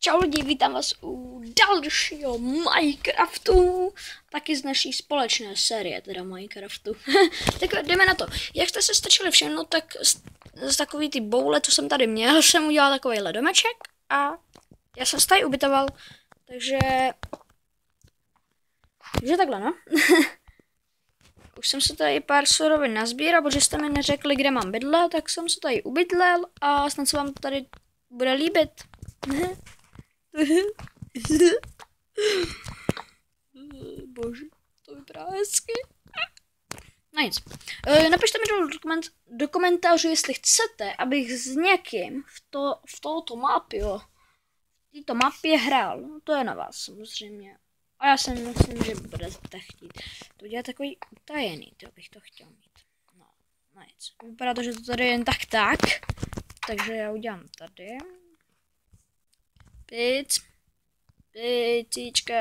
Čau lidi, vítám vás u dalšího Minecraftu, taky z naší společné série, teda Minecraftu. Tak jdeme na to. Jak jste se stačili všimnout, tak z takový ty boule, co jsem tady měl, jsem udělal takovýhle domeček a já jsem se tady ubytoval, takže takhle, no. Už jsem se tady pár surovin nazbíral, protože jste mi neřekli, kde mám bydlet, tak jsem se tady ubydlel a snad se vám to tady bude líbit. Bože, to vypadá hezky. No nic. Napište mi do komentářů, jestli chcete, abych s někým v této mapě hrál. No, to je na vás samozřejmě. A já si myslím, že budete chtít. To udělat takový utajený, to bych to chtěl mít. No nic. Vypadá to, že to tady je jen tak. Takže já udělám tady. Pizzička,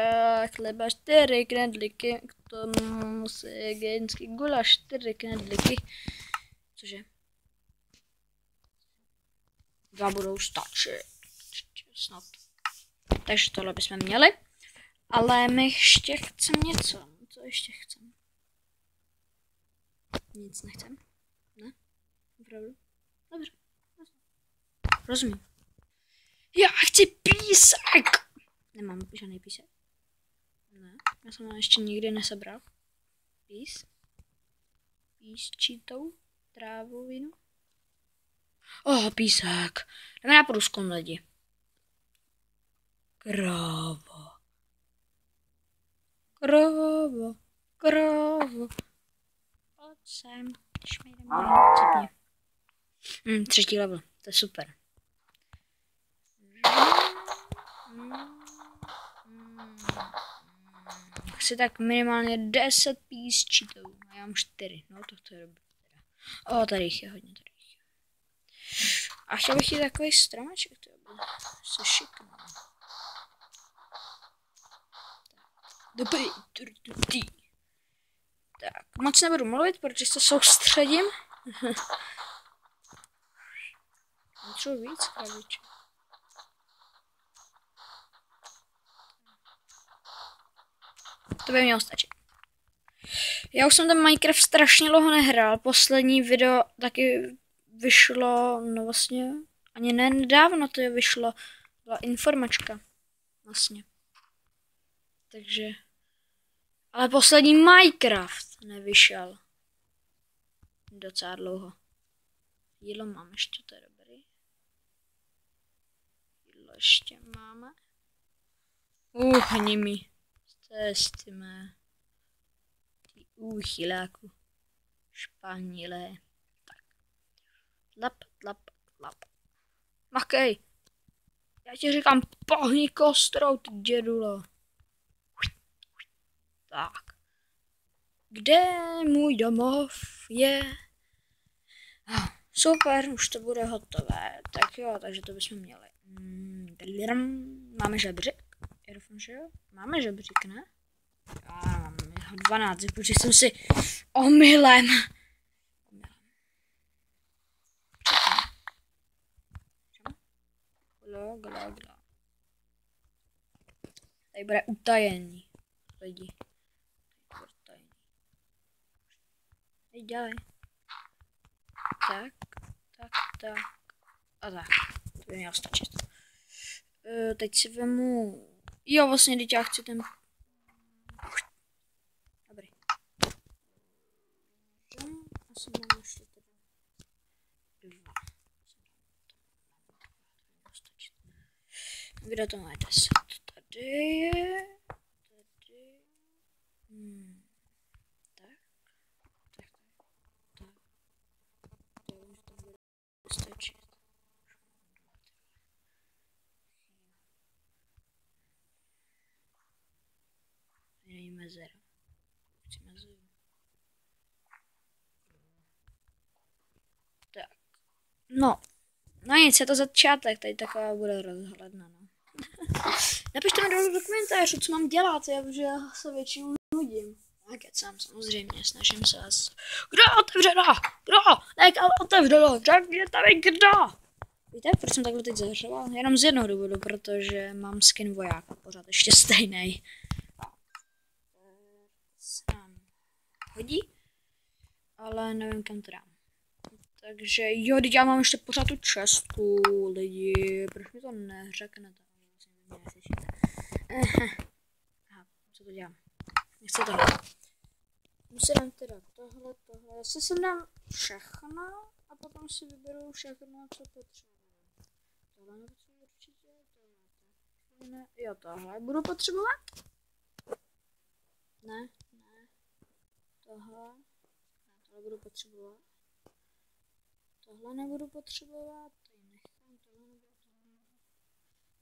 chleba 4 knedlíky, k tomu musegenský gulaš 4 knedlíky. Cože? 2 budou stačit. Snad. Takže tohle bychom měli. Ale my ještě chcem něco. Co ještě chcem? Nic nechcem? Ne? Opravdu? Dobře. Rozumím. Já chci písek! Nemám žádný písek. Ne, já jsem ho ještě nikdy nesebral. Písčitou trávovinu. Písek. Jdeme na průzkum, lidi. Kráva. Pojď sem. Třetí level. To je super. Chci tak minimálně 10 písčitou. A já mám 4. No to je dobré. Tady jich je hodně. A chtěl bych jít takový stromeček. To by se šiknul. Dobrý. Tak, moc nebudu mluvit, protože se soustředím. Něco víc, krabiček. To by mělo stačit. Já už jsem ten Minecraft strašně dlouho nehrál. Poslední video taky vyšlo, no vlastně, ani ne nedávno to vyšlo. Byla informačka. Vlastně. Takže. Ale poslední Minecraft nevyšel. Docela dlouho. Jídlo mám ještě, to je dobrý. Jídlo ještě máme. Nimi. Cesty mé. Ty úchyláku. Španělé. Tak. Lap. Makej. Já ti říkám, pohni kostrou, ty dědulo. Tak. Kde můj domov je? Super, už to bude hotové. Tak jo, takže to bychom měli. Máme žebřík? Já doufám, že jo? Máme žebřík, ne? Mám 12, protože jsem si omylem. Tady bude utajený. Lidi. Teď dělej. Tak. A tak. To by mělo stačit. Teď si vemu. Jo, vlastně, teď já chci ten. Dobrý. Asi mám ještě teda 2. Kde to má 10? Tady je. Tak. To už to bude stačit. Není mezera. Chci mezeru. Tak. No nic, je to začátek, tady taková bude rozhledna, no. Napište mi do komentářů, co mám dělat, protože já se většinou nudím. Já kecám, samozřejmě, snažím se asi. Kdo otevřeno? Kdo? Nechal otevřeno, řekněte mi kdo? Víte, proč jsem takhle teď zahřeval? Jenom z jednoho důvodu, protože mám skin vojáka pořád ještě stejný. Se nám hodí, ale nevím, kam to dám. Takže jo, teď já mám ještě pořád tu čestku, lidi, proč mi to neřeknete? Aha, co to dělám? Nechci tohle. Musím dám teda tohle. Zase sem dám všechno a potom si vyberu všechno, co potřebuji. Tohle nepotřebuji určitě, tohle ne, jo, tohle budu potřebovat? Ne, tohle budu potřebovat. Tohle nebudu potřebovat, tady nechám, tohle nebudu.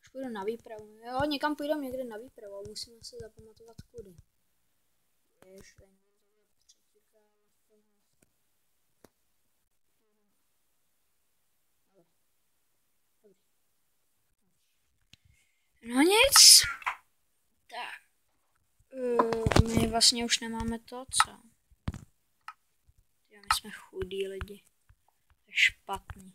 Už půjdu na výpravu, jo, někam půjdem někde na výpravu, musíme si zapamatovat kudy. No nic. Tak. My vlastně už nemáme to, co? My jsme chudí lidi. To je špatný.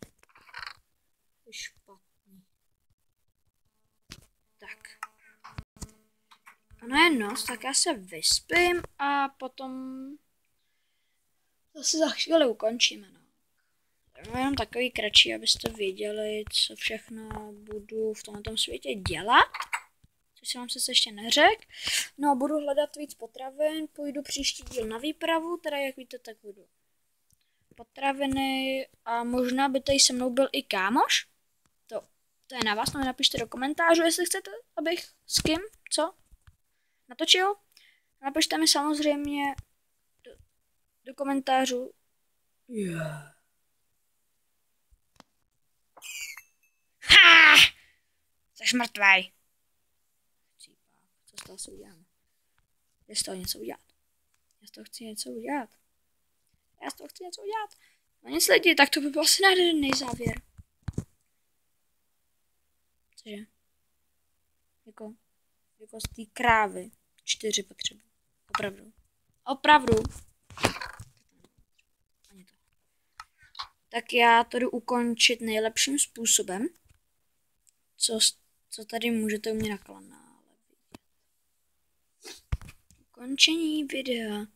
Tak. Ono je noc, tak já se vyspím a potom zase za chvíli ukončíme. No. Jenom takový kratší, abyste věděli, co všechno budu v tomto světě dělat. Což jsem vám se ještě neřekl. No, budu hledat víc potravin, půjdu příští díl na výpravu, teda jak víte, tak budu potraviny a možná by tady se mnou byl i kámoš. To je na vás, no mi napište do komentářů, jestli chcete, abych s kým, co, natočil. Napište mi samozřejmě do komentářů. Yeah. Ha! Jsi mrtvej. Co z toho si uděláme? Já z toho něco udělat. Já z toho chci něco udělat. No nic lidi, tak to by byl asi nádherný závěr. Cože? Jako z té krávy. 4 potřebuji. Opravdu. Ani to. Tak já to jdu ukončit nejlepším způsobem. Co tady můžete u mě na kanále vidět. Ukončení videa.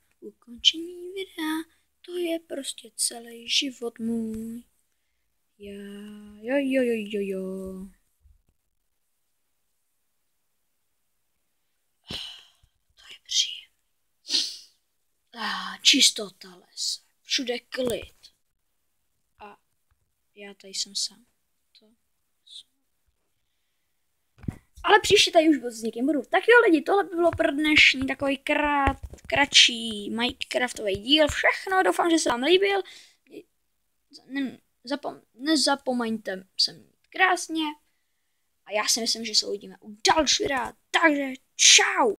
To je prostě celý život můj. Jo. To je příjemné. Čistota lesa. Všude klid. A já tady jsem sám. Ale příště tady už s někým budu. Tak jo lidi, tohle by bylo pro dnešní takový kratší Minecraftový díl. Všechno, doufám, že se vám líbil. Nezapomeňte se mít krásně. A já si myslím, že se uvidíme u další videa. Takže čau!